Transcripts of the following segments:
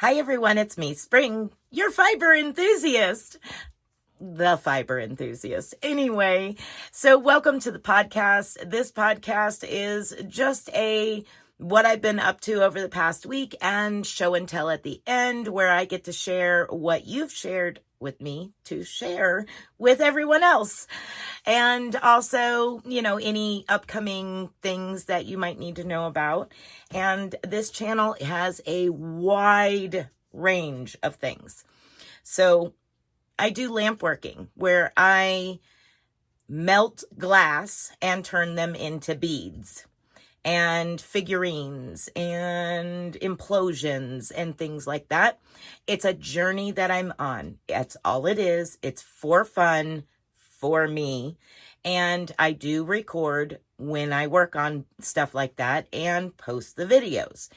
Hi everyone, it's me, Spring, your fiber enthusiast. The fiber enthusiast. Anyway, so welcome to the podcast. This podcast is just what I've been up to over the past week and show and tell at the end, where I get to share what you've shared with me to share with everyone else. And also, any upcoming things that you might need to know about. And this channel has a wide range of things. So I do lamp working, where I melt glass and turn them into beads and figurines and implosions and things like that. It's a journey that I'm on. That's all it is. It's for fun, for me. And I do record when I work on stuff like that and post the videos.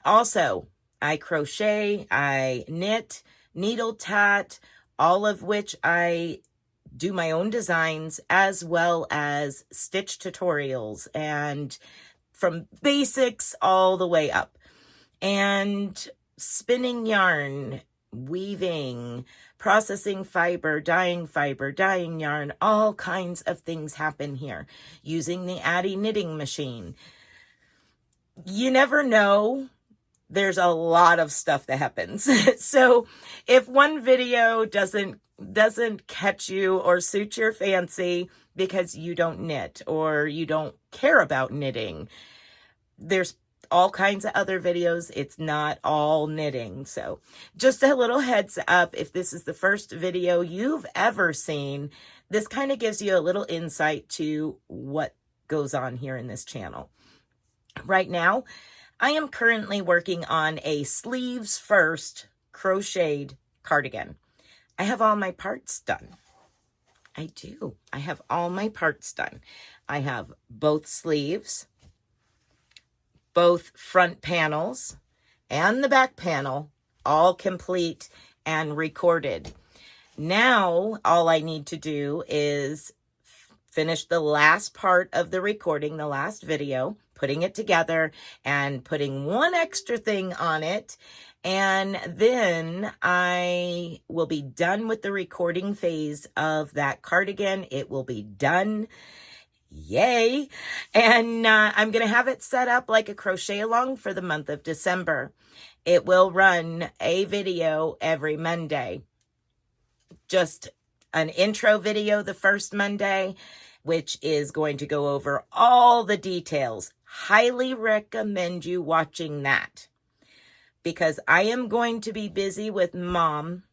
Also, I crochet, I knit, needle tat, all of which I do my own designs, as well as stitch tutorials, and from basics all the way up. And spinning yarn, weaving, processing fiber, dyeing yarn, all kinds of things happen here using the Addy knitting machine. You never know. There's a lot of stuff that happens. So if one video doesn't catch you or suit your fancy because you don't knit or you don't care about knitting, there's all kinds of other videos. It's not all knitting. So just a little heads up, if this is the first video you've ever seen, this kind of gives you a little insight to what goes on here in this channel. Right now, I am currently working on a sleeves first crocheted cardigan. I have all my parts done. I do. I have all my parts done. I have both sleeves, both front panels, and the back panel all complete and recorded. Now, all I need to do is finish the last part of the recording, the last video, putting it together and putting one extra thing on it. And then I will be done with the recording phase of that cardigan. It will be done. Yay. And I'm going to have it set up like a crochet along for the month of December. It will run a video every Monday. Just an intro video the first Monday, which is going to go over all the details. Highly recommend you watching that, because I am going to be busy with Mom.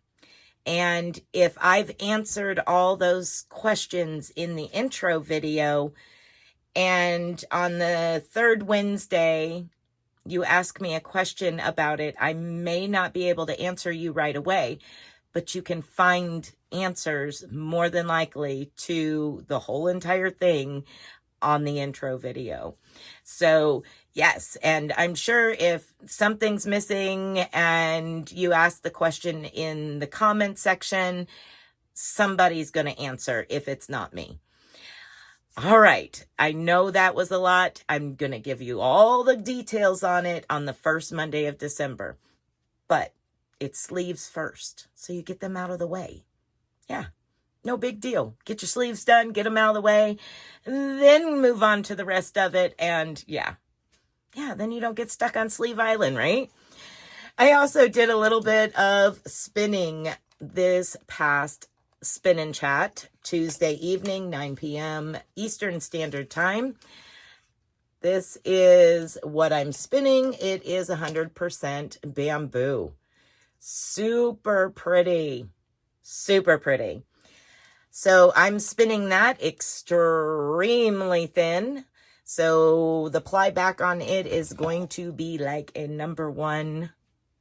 And if I've answered all those questions in the intro video, and on the third Wednesday, you ask me a question about it, I may not be able to answer you right away, but you can find answers more than likely to the whole entire thing on the intro video. So yes, and I'm sure if something's missing and you ask the question in the comment section, somebody's going to answer if it's not me. All right, I know that was a lot. I'm going to give you all the details on it on the first Monday of December, but it's sleeves first, so you get them out of the way. Yeah. No big deal. Get your sleeves done, get them out of the way, then move on to the rest of it. And yeah, then you don't get stuck on Sleeve Island, right? I also did a little bit of spinning this past Spin and Chat Tuesday evening, 9 p.m. Eastern Standard Time. This is what I'm spinning. It is 100% bamboo. Super pretty. Super pretty. So I'm spinning that extremely thin. So the ply back on it is going to be like a number 1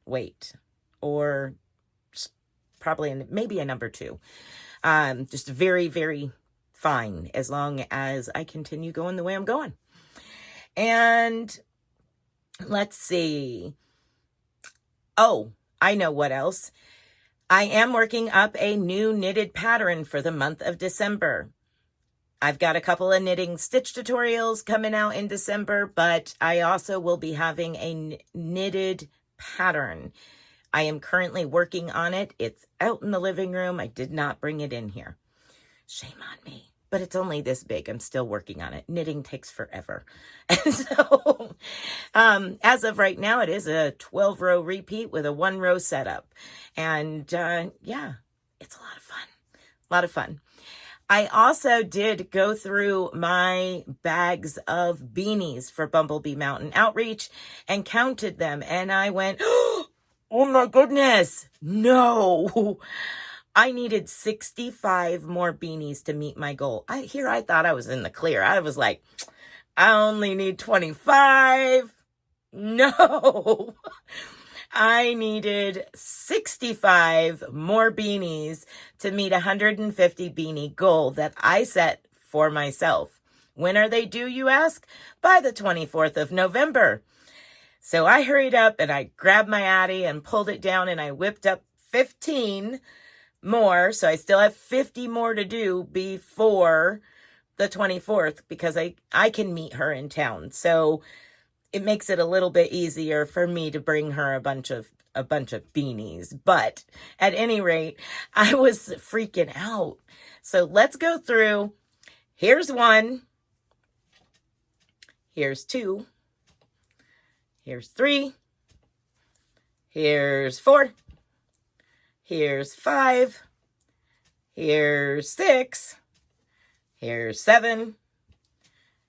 weight, or probably maybe a number 2. Just very, very fine, as long as I continue going the way I'm going. And let's see. Oh, I know what else. I am working up a new knitted pattern for the month of December. I've got a couple of knitting stitch tutorials coming out in December, but I also will be having a knitted pattern. I am currently working on it. It's out in the living room. I did not bring it in here. Shame on me. But it's only this big. I'm still working on it. Knitting takes forever. And so as of right now, it is a 12-row repeat with a 1-row setup. And yeah, it's a lot of fun. A lot of fun. I also did go through my bags of beanies for Bumblebee Mountain Outreach and counted them. And I went, oh my goodness, no. I needed 65 more beanies to meet my goal. I thought I was in the clear. I was like, I only need 25. No, I needed 65 more beanies to meet 150 beanie goal that I set for myself. When are they due, you ask? By the 24th of November. So I hurried up and I grabbed my Addy and pulled it down and I whipped up 15 more. So I still have 50 more to do before the 24th because I can meet her in town. So it makes it a little bit easier for me to bring her a bunch of beanies. But at any rate, I was freaking out. So let's go through. Here's 1. Here's 2. Here's 3. Here's 4. Here's 5. Here's 6. Here's 7.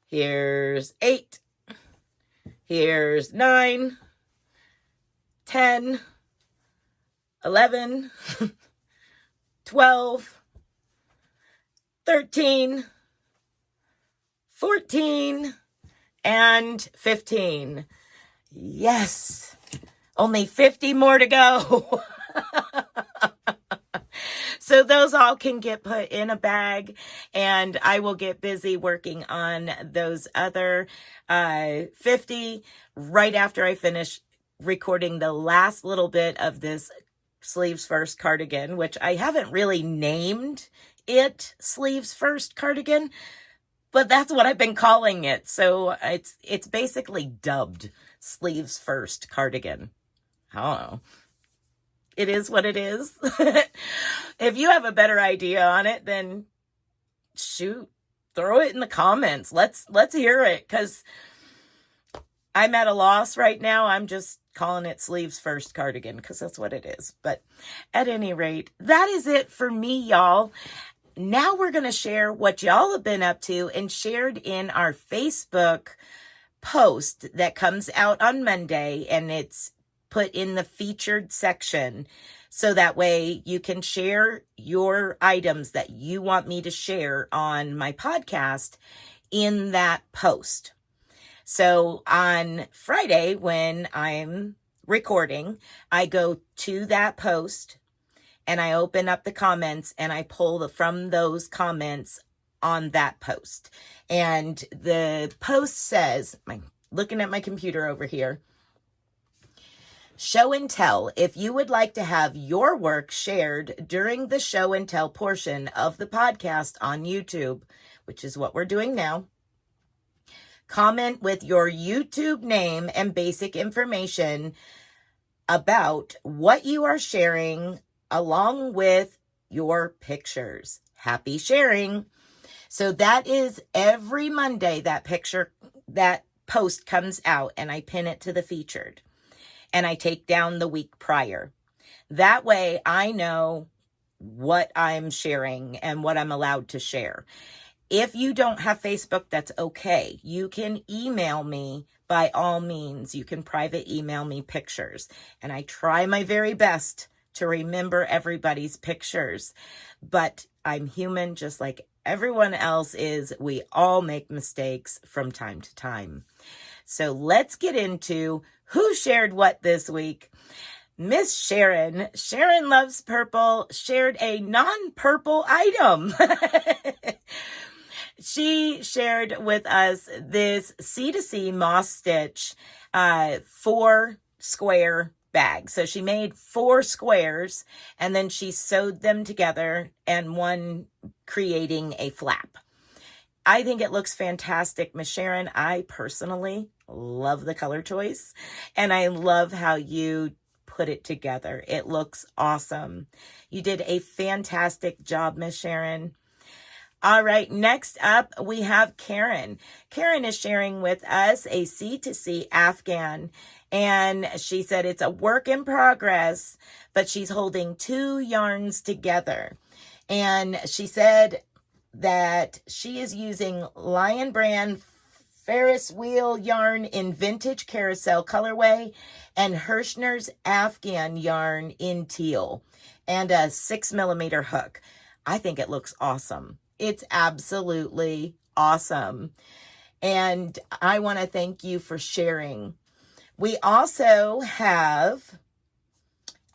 Here's 8. Here's 9. 10. 11. 12. 13. 14. And 15. Yes. Only 50 more to go. So those all can get put in a bag, and I will get busy working on those other 50 right after I finish recording the last little bit of this Sleeves First cardigan, which I haven't really named it Sleeves First cardigan, but that's what I've been calling it. So it's basically dubbed Sleeves First cardigan. I don't know. It is what it is. If you have a better idea on it, then shoot, throw it in the comments. Let's hear it, because I'm at a loss right now. I'm just calling it Sleeves First cardigan because that's what it is. But at any rate, that is it for me, y'all. Now we're going to share what y'all have been up to and shared in our Facebook post that comes out on Monday, and it's put in the featured section. So that way you can share your items that you want me to share on my podcast in that post. So on Friday, when I'm recording, I go to that post and I open up the comments and I pull from those comments on that post. And the post says, I'm looking at my computer over here, show and tell. If you would like to have your work shared during the show and tell portion of the podcast on YouTube, which is what we're doing now, comment with your YouTube name and basic information about what you are sharing along with your pictures. Happy sharing. So that is every Monday that post comes out and I pin it to the featured. And I take down the week prior. That way I know what I'm sharing and what I'm allowed to share. If you don't have Facebook, that's okay. You can email me by all means. You can private email me pictures. And I try my very best to remember everybody's pictures. But I'm human just like everyone else is. We all make mistakes from time to time. So let's get into who shared what this week. Miss Sharon Loves Purple, shared a non-purple item. She shared with us this C2C moss stitch 4-square bag. So she made 4 squares and then she sewed them together and one creating a flap. I think it looks fantastic, Miss Sharon. I personally love the color choice, and I love how you put it together. It looks awesome. You did a fantastic job, Miss Sharon. All right, next up, we have Karen. Karen is sharing with us a C2C Afghan, and she said it's a work in progress, but she's holding 2 yarns together. And she said that she is using Lion Brand Ferris wheel yarn in vintage carousel colorway and Hirschner's Afghan yarn in teal and a 6mm hook. I think it looks awesome. It's absolutely awesome. And I want to thank you for sharing. We also have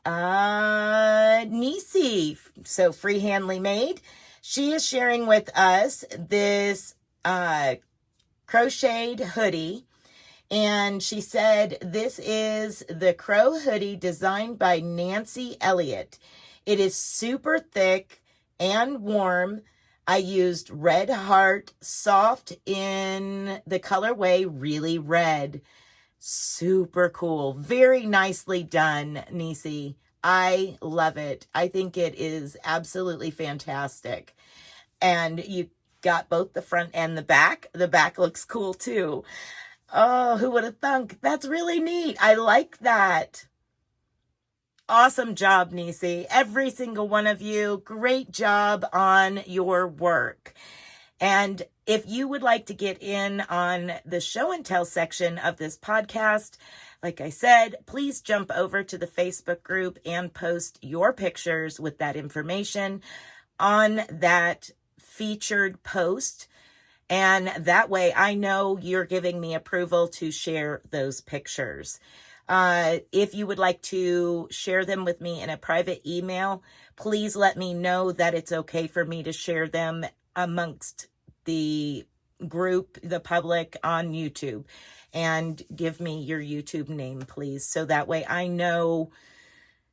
Nisi, so Freehandly Made. She is sharing with us this crocheted hoodie. And she said, this is the Crow hoodie designed by Nancy Elliott. It is super thick and warm. I used Red Heart Soft in the colorway Really Red. Super cool. Very nicely done, Nisi. I love it. I think it is absolutely fantastic. And you got both the front and the back. The back looks cool too. Oh, who would have thunk? That's really neat. I like that. Awesome job, Nisi. Every single one of you, great job on your work. And if you would like to get in on the show and tell section of this podcast, like I said, please jump over to the Facebook group and post your pictures with that information on that featured post. And that way I know you're giving me approval to share those pictures. If you would like to share them with me in a private email, please let me know that it's okay for me to share them amongst the group, the public on YouTube, and give me your YouTube name, please. So that way I know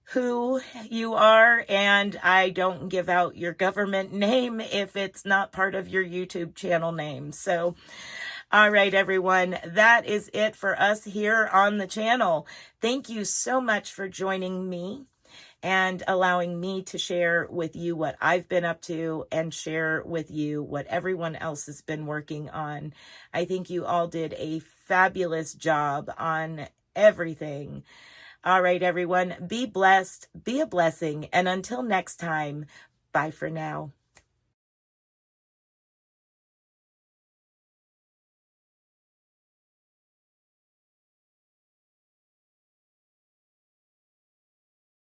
who you are and I don't give out your government name if it's not part of your YouTube channel name. So all right, everyone, that is it for us here on the channel. Thank you so much for joining me and allowing me to share with you what I've been up to and share with you what everyone else has been working on. I think you all did a fabulous job on everything. All right, everyone, be blessed, be a blessing, and until next time, bye for now.